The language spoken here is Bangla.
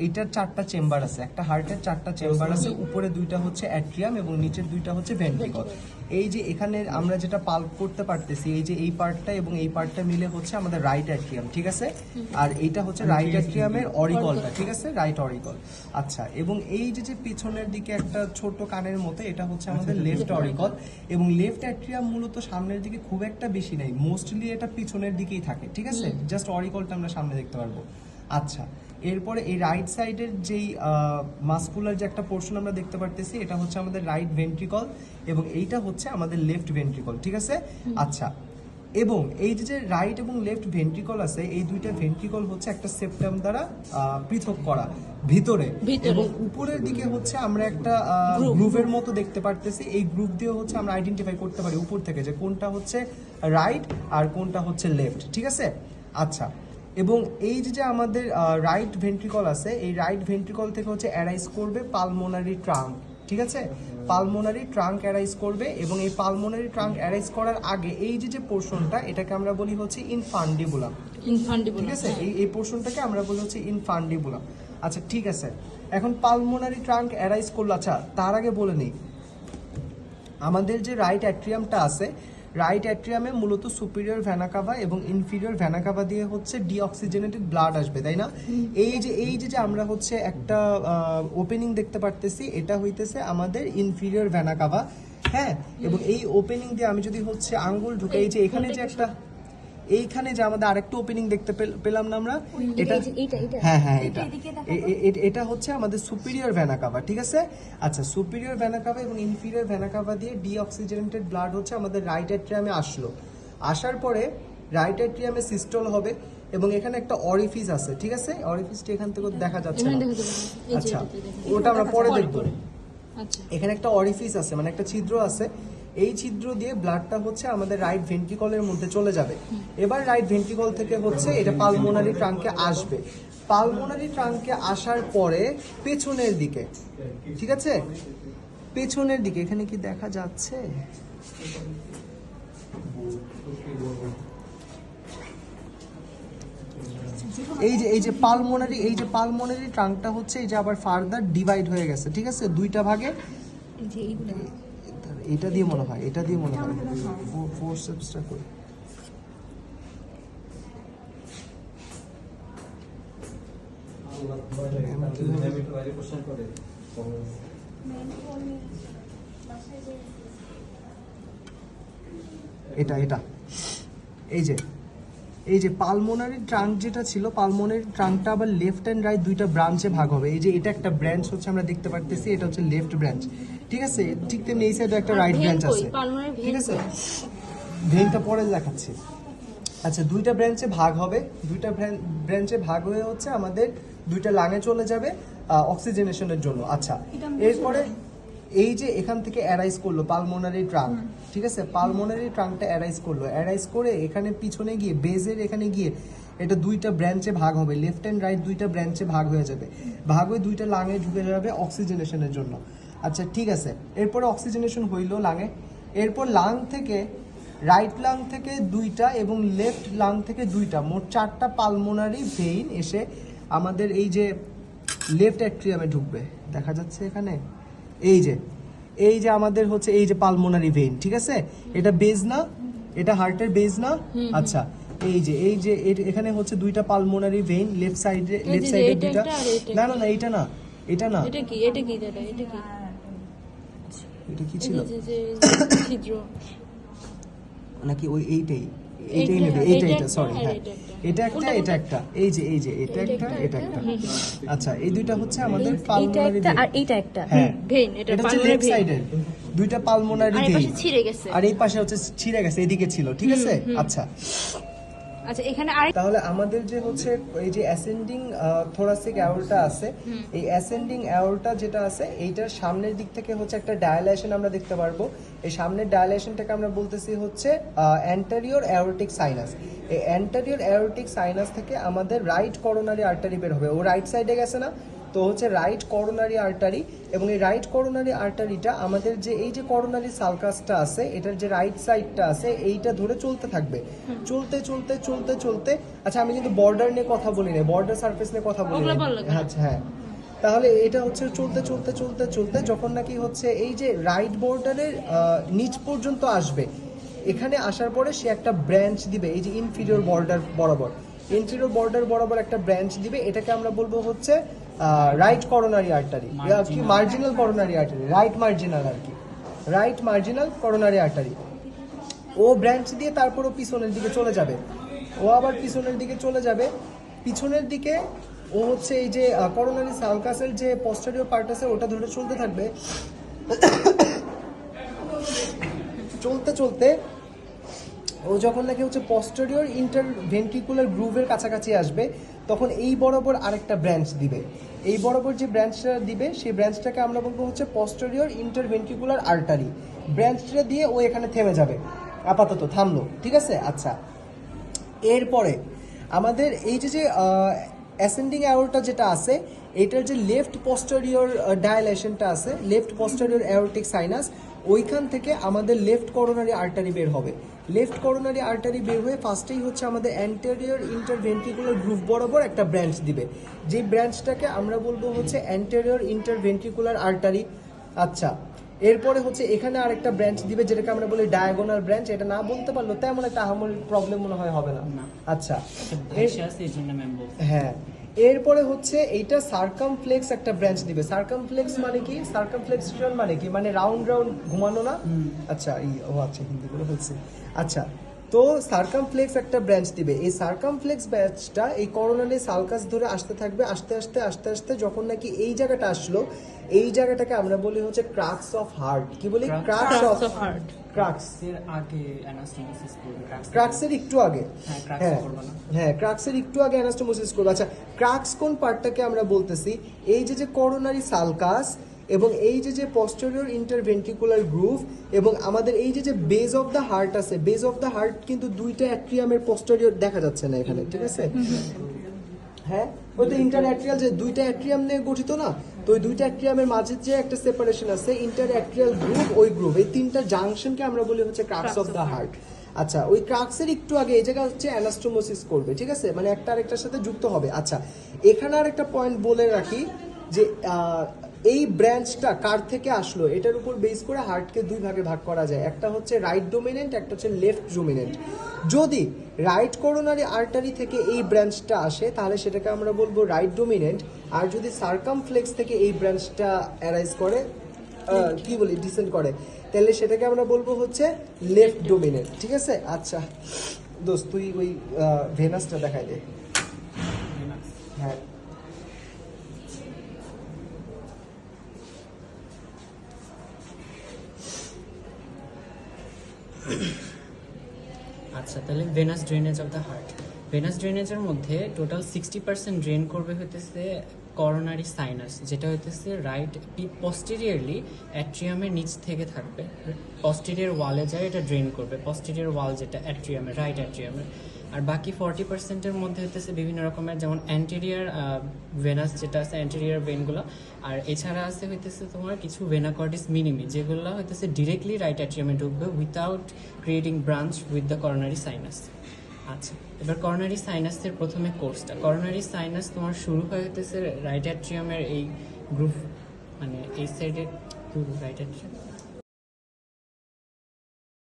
এইটার 4টা চেম্বার আছে, একটা হার্টের 4টা চেম্বার আছে, উপরে 2টা হচ্ছে অ্যাট্রিয়াম এবং নিচের 2টা হচ্ছে ভেন্ট্রিকল। এই যে এখানে আমরা যেটা পাল্প করতে পারতেছি, এই যে এই পার্টটা এবং এই পার্টটা মিলে হচ্ছে আমাদের রাইট অ্যাট্রিয়াম, ঠিক আছে? আর এইটা হচ্ছে রাইট অ্যাট্রিয়ামের অরিকলটা, ঠিক আছে, রাইট অরিকল। আচ্ছা, এবং এই যে যে পিছনের দিকে একটা ছোট কানের মতো, এটা হচ্ছে আমাদের লেফট অরিকল। এবং লেফট অ্যাট্রিয়াম মূলত সামনের দিকে খুব একটা বেশি নাই, মোস্টলি এটা পিছনের দিকেই থাকে, ঠিক আছে? জাস্ট অরিকলটা আমরা সামনে দেখতে পারবো। আচ্ছা, এরপরে এই রাইট সাইডের যেই মাসকুলার যে একটা পোর্শন আমরা দেখতে পারতেছি, এটা হচ্ছে আমাদের রাইট ভেন্ট্রিকল এবং এইটা হচ্ছে আমাদের লেফট ভেন্ট্রিকল, ঠিক আছে? আচ্ছা, এবং এই যে রাইট এবং লেফট ভেন্ট্রিকল আছে, এই দুইটা ভেন্ট্রিকল হচ্ছে একটা সেপ্টাম দ্বারা পৃথক করা ভিতরে, এবং উপরের দিকে হচ্ছে আমরা একটা গ্রুভের মতো দেখতে পারতেছি। এই গ্রুভ দিয়ে হচ্ছে আমরা আইডেন্টিফাই করতে পারি উপর থেকে যে কোনটা হচ্ছে রাইট আর কোনটা হচ্ছে লেফট, ঠিক আছে? আচ্ছা, এবং এই যে আমাদের রাইট ভেন্ট্রিকল আছে, এই রাইট ভেন্ট্রিকল থেকে হচ্ছে অ্যারাইজ করবে পালমোনারি ট্রাঙ্ক, ঠিক আছে? পালমোনারি ট্রাঙ্ক অ্যারাইজ করবে, এবং এই পালমোনারি ট্রাঙ্ক অ্যারাইজ করার আগে এই যে পোর্শনটা, এটাকে আমরা বলি হচ্ছে ইনফান্ডিবুলাম, ঠিক আছে? এই পোর্শনটাকে আমরা বলি হচ্ছে ইনফান্ডিবুলাম। আচ্ছা, ঠিক আছে, এখন পালমোনারি ট্রাঙ্ক অ্যারাইজ করলো। আচ্ছা, তার আগে বলে নিই, আমাদের যে রাইট অ্যাট্রিয়ামটা আছে, রাইট অ্যাট্রিয়ামে মূলত সুপিরিয়র ভ্যানা কাভা এবং ইনফিরিয়র ভ্যানা কাভা দিয়ে হচ্ছে ডিঅক্সিজেনেটেড ব্লাড আসবে, তাই না? এই যে আমরা হচ্ছে একটা ওপেনিং দেখতে পারতেছি, এটা হইতেছে আমাদের ইনফিরিয়র ভ্যানা কাভা, হ্যাঁ? এবং এই ওপেনিং দিয়ে আমি যদি হচ্ছে আঙ্গুল ঢুকে, এই যে এখানে যে একটা, এইখানে যে আমাদের আরেকটা ওপেনিং দেখতে পেলাম না আমরা, এটা, হ্যাঁ হ্যাঁ, এটা হচ্ছে আমাদের সুপিরিয়র ভ্যানা কাভা, ঠিক আছে? আচ্ছা, সুপিরিয়র ভ্যানা কাভা এবং ইনফিরিয়র ভ্যানা কাভা দিয়ে ডিঅক্সিজেনেটেড ব্লাড হচ্ছে আমাদের রাইট অ্যাট্রিয়ামে আসলো। আসার পরে রাইট অ্যাট্রিয়ামে সিস্টল হবে, এবং এখানে একটা অরিফিস আছে, ঠিক আছে? অরিফিসটা এখান থেকে দেখা যাচ্ছে না, আচ্ছা ওটা আমরা পরে দেখবো। এখানে একটা অরিফিস আছে, মানে একটা ছিদ্র আছে, এই ছিদ্র দিয়ে ব্লাডটা হচ্ছে আমাদের রাইট ভেন্ট্রিকলের মধ্যে চলে যাবে। এবার রাইট ভেন্ট্রিকল থেকে হচ্ছে এটা পালমোনারি ট্রাঙ্কে আসবে। পালমোনারি ট্রাঙ্কে আসার পরে পেছনের দিকে, ঠিক আছে, পেছনের দিকে এখানে কি দেখা যাচ্ছে? এই যে পালমোনারি ট্রাঙ্কটা হচ্ছে এই যে আবার ফার্দার ডিভাইড হয়ে গেছে, ঠিক আছে, দুইটা ভাগে। এটা দিয়ে মনে হয়, ফোরসেপসটা করি। এটা এই যে পালমোনারি ট্রাঙ্ক যেটা ছিল, পালমোনারি ট্রাঙ্কটা আবার লেফট অ্যান্ড রাইট দুইটা ব্রাঞ্চে ভাগ হবে। এই যে এটা একটা ব্রাঞ্চ হচ্ছে আমরা দেখতে পারতেছি, এটা হচ্ছে লেফট ব্রাঞ্চ, ঠিক আছে? ঠিক তেমনি এই সাইডে একটা রাইট ব্রাঞ্চ আছে, ঠিক আছে? ভেনটা পরে দেখাচ্ছি। আচ্ছা, দুইটা ব্রাঞ্চে ভাগ হবে, দুইটা ব্রাঞ্চে ভাগ হয়ে হচ্ছে আমাদের দুইটা লাঙে চলে যাবে অক্সিজেনেশনের জন্য। আচ্ছা, এরপরে এই যে এখান থেকে অ্যারাইজ করলো পালমোনারি ট্রাঙ্ক, ঠিক আছে? পালমোনারি ট্রাঙ্কটা অ্যারাইজ করে এখানে পিছনে গিয়ে বেজের এখানে গিয়ে এটা দুইটা ব্রাঞ্চে ভাগ হবে, লেফট অ্যান্ড রাইট দুইটা ব্রাঞ্চে ভাগ হয়ে যাবে, ভাগ হয়ে দুইটা লাঙে ঢুকে যাবে অক্সিজেনেশনের জন্য। আচ্ছা, ঠিক আছে, এরপরে অক্সিজেনেশন হইলো লাঙে, এরপর লাং থেকে, রাইট লাং থেকে দুইটা এবং লেফট লাং থেকে দুইটা, মোট 4টা পালমোনারি ভেইন এসে আমাদের এই যে লেফট অ্যাট্রিয়ামে ঢুকবে, দেখা যাচ্ছে এখানে, এই যে আমাদের হচ্ছে এই যে পালমোনারি ভেইন, ঠিক আছে? এটা বেজ না, এটা হার্টের বেজ না? আচ্ছা, এই যে এখানে হচ্ছে দুইটা পালমোনারি ভেইন, লেফট সাইডে দুইটা, না এটা কি ছিল নাকি ওই এইটাই নেবে, এইটা সরি, হ্যাঁ এটা একটা, এই যে এটা একটা। আচ্ছা, এই দুইটা হচ্ছে আমাদের পালমোনারি ভেইন, আর এইটা একটা ভেইন, এটা হচ্ছে লেফট সাইডের দুইটা পালমোনারি ভেইন, আর এই পাশে হচ্ছে ছিঁড়ে গেছে, এদিকে ছিল, ঠিক আছে? আচ্ছা, এখানে তাহলে আমাদের যে হচ্ছে এই যে অ্যাসেন্ডিং থোরাসিক অ্যাওরটা আছে, এই অ্যাসেন্ডিং অ্যাওরটা যেটা আছে, এইটার সামনের দিক থেকে হচ্ছে একটা ডায়ালেশন আমরা দেখতে পারবো। এই সামনের ডায়ালেশনটাকে আমরা বলতেছি হচ্ছে অ্যান্টেরিয়র অ্যাওরটিক সাইনাস। এই অ্যান্টেরিয়র অ্যাওরটিক সাইনাস থেকে আমাদের রাইট করোনারি আর্টারি বের হবে, ও রাইট সাইডে গেছে না, তো হচ্ছে রাইট করোনারি আর্টারি, এবং এই রাইট করোনারি আর্টারিটা আমাদের যে এই যে করোনারি সালকাসটা আছে এটার যে রাইট সাইডটা আছে এইটা ধরে চলতে থাকবে, চলতে চলতে চলতে চলতে। আচ্ছা আমি কিন্তু বর্ডার নিয়ে কথা বলি না, বর্ডার সারফেস নিয়ে কথা বলি না। আচ্ছা হ্যাঁ, তাহলে এটা হচ্ছে চলতে চলতে চলতে চলতে যখন নাকি হচ্ছে এই যে রাইট বর্ডারের নিচ পর্যন্ত আসবে, এখানে আসার পরে সে একটা ব্রাঞ্চ দিবে এই যে ইনফিরিয়র বর্ডার বরাবর, ইনফিরিয়র বর্ডার বরাবর একটা ব্রাঞ্চ দিবে, এটাকে আমরা বলবো হচ্ছে রাইট করোনারি আর্টারি, কি marginal coronary artery, right marginal আর কি, রাইট মার্জিনাল করোনারি আর্টারি। ও ব্রাঞ্চ দিয়ে তারপর ও পিছনের দিকে চলে যাবে, ও আবার পিছনের দিকে চলে যাবে, পিছনের দিকে ও হচ্ছে এই যে করোনারি সালকাসের যে পস্টেরিয়র পার্ট আছে ওটা ধরে চলতে থাকবে, চলতে চলতে ও যখন নাকি হচ্ছে পস্টেরিয়র ইন্টারভেন্ট্রিকুলার গ্রুভের কাছাকাছি আসবে তখন এই বরাবর আরেকটা ব্রাঞ্চ দিবে, এই বরাবর যে ব্রাঞ্চটা দিবে সেই ব্রাঞ্চটাকে আমরা বলবো হচ্ছে পস্টেরিয়র ইন্টারভেন্ট্রিকুলার আর্টারি। ব্রাঞ্চটা দিয়ে ও এখানে থেমে যাবে, আপাতত থামলো, ঠিক আছে। আচ্ছা এরপরে আমাদের এই যে অ্যাসেন্ডিং অ্যাওরটা যেটা আছে এটার যে লেফট পস্টেরিয়র ডায়ালেশনটা আছে, লেফট পস্টেরিয়র অ্যাওরটিক সাইনাস, ওইখান থেকে আমাদের লেফট করোনারি আর্টারি বের হবে। লেফট করোনারি আর্টারি বের হয়ে ফার্স্টেই হচ্ছে আমাদের অ্যান্টেরিয়র ইন্টারভেন্ট্রিকুলার গ্রুভ বরাবর একটা ব্রাঞ্চ দিবে, যে ব্রাঞ্চটাকে আমরা বলবো হচ্ছে অ্যান্টেরিয়র ইন্টারভেন্ট্রিকুলার আর্টারি। আচ্ছা এরপরে হচ্ছে এখানে আরেকটা ব্রাঞ্চ দিবে যেটাকে আমরা বলি ডায়াগোনাল ব্রাঞ্চ, এটা না বলতে পারলো তেমন একটা আহামরি প্রবলেম মনে হয় হবে না। আচ্ছা হ্যাঁ, এরপরে হচ্ছে এইটা সার্কামফ্লেক্স একটা ব্রাঞ্চ দিবে। সার্কামফ্লেক্স মানে কি? সার্কামফ্লেক্সন মানে কি? মানে রাউন্ড রাউন্ড ঘুমানো না? আচ্ছা ও আচ্ছা হিন্দি গুলো হচ্ছে। আচ্ছা তো সার্কামফ্লেক্স একটা ব্রাঞ্চ দিবে, এই সার্কামফ্লেক্স ব্রাঞ্চটা এই করোনারি সালকাস ধরে আসতে থাকবে, আস্তে আস্তে আস্তে আস্তে যখন নাকি এই জায়গাটা আসলো, এই জায়গাটাকে আমরা বলি হচ্ছে ক্রাক্স অফ হার্ট। কি বলি? Crux of heart. ক্রাক্সের আগে অ্যানাস্টোমোসিস করবে, ক্রাক্সের একটু আগে, হ্যাঁ ক্রাক্সের একটু আগে অ্যানাস্টোমোসিস করবে। আচ্ছা ক্রাক্স কোন পার্টটাকে আমরা বলতেছি? এই যে করোনারি সালকাস এবং এই যে পস্টেরিয়র ইন্টারভেন্ট্রিকুলার গ্রুভ এবং আমাদের এই যে বেজ অফ দ্য হার্ট আছে, বেজ অফ দ্য হার্ট কিন্তু দুইটা অ্যাট্রিয়ামের পস্টেরিয়র দেখা যাচ্ছে না এখানে, ঠিক আছে? হ্যাঁ ওই তো ইন্টার অ্যাট্রিয়াল যে দুইটা অ্যাট্রিয়াম নিয়ে গঠিত না, তো ওই দুইটা অ্যাট্রিয়ামের মাঝে যে একটা সেপারেশন আছে ইন্টার অ্যাট্রিয়াল গ্রুভ, ওই গ্রুভ, এই তিনটা জাংশনকে আমরা বলি হচ্ছে ক্রাক্স অফ দ্য হার্ট। আচ্ছা ওই ক্রাক্সের একটু আগে এই জায়গা হচ্ছে অ্যানাস্টোমোসিস করবে, ঠিক আছে? মানে একটা আরেকটার সাথে যুক্ত হবে। আচ্ছা এখানে আর একটা পয়েন্ট বলে রাখি যে এই ব্রাঞ্চটা কার থেকে আসলো এটার উপর বেস করে হার্টকে দুই ভাগে ভাগ করা যায়, একটা হচ্ছে রাইট ডোমিনেন্ট, একটা হচ্ছে লেফট ডোমিনেন্ট। যদি রাইট করোনারি আর্টারি থেকে এই ব্রাঞ্চটা আসে তাহলে সেটাকে আমরা বলবো রাইট ডোমিনেন্ট, আর যদি সার্কামফ্লেক্স থেকে এই ব্রাঞ্চটা অ্যারাইজ করে কি বলি ডিসেন্ড করে তাহলে সেটাকে আমরা বলবো হচ্ছে লেফট ডোমিনেন্ট, ঠিক আছে? আচ্ছা দোস্ত তুই ওই ভেনাসটা দেখাই দে। হ্যাঁ আচ্ছা তাহলে venous drainage of the heart, venous ড্রেনেজের মধ্যে টোটাল 60% ড্রেন করবে হইতেছে করোনারি সাইনাস, যেটা হইতেছে রাইট পস্টেরিয়রলি অ্যাট্রিয়ামের নিচ থেকে থাকবে, পস্টেরিয়র ওয়ালে যায় এটা ড্রেন করবে, পস্টেরিয়র ওয়াল যেটা অ্যাট্রিয়ামের, রাইট অ্যাট্রিয়ামের। আর বাকি 40%-এর মধ্যে হইতেছে বিভিন্ন রকমের, যেমন অ্যান্টেরিয়ার ভেনাস যেটা আছে, অ্যান্টেরিয়ার ভেনগুলো, আর এছাড়া আছে হইতেছে তোমার কিছু ভেনা কর্ডিস মিনিমি, যেগুলো হইতেছে ডিরেক্টলি রাইট অ্যাট্রিয়ামে ঢুকবে without creating branch with the coronary sinus. আচ্ছা এবার করোনারি সাইনাসের প্রথমে কোর্সটা, করোনারি সাইনাস তোমার শুরু হইতেছে রাইট অ্যাট্রিয়ামের এই গ্রুপ, মানে এই সাইডে রাইট অ্যাট্রিয়াম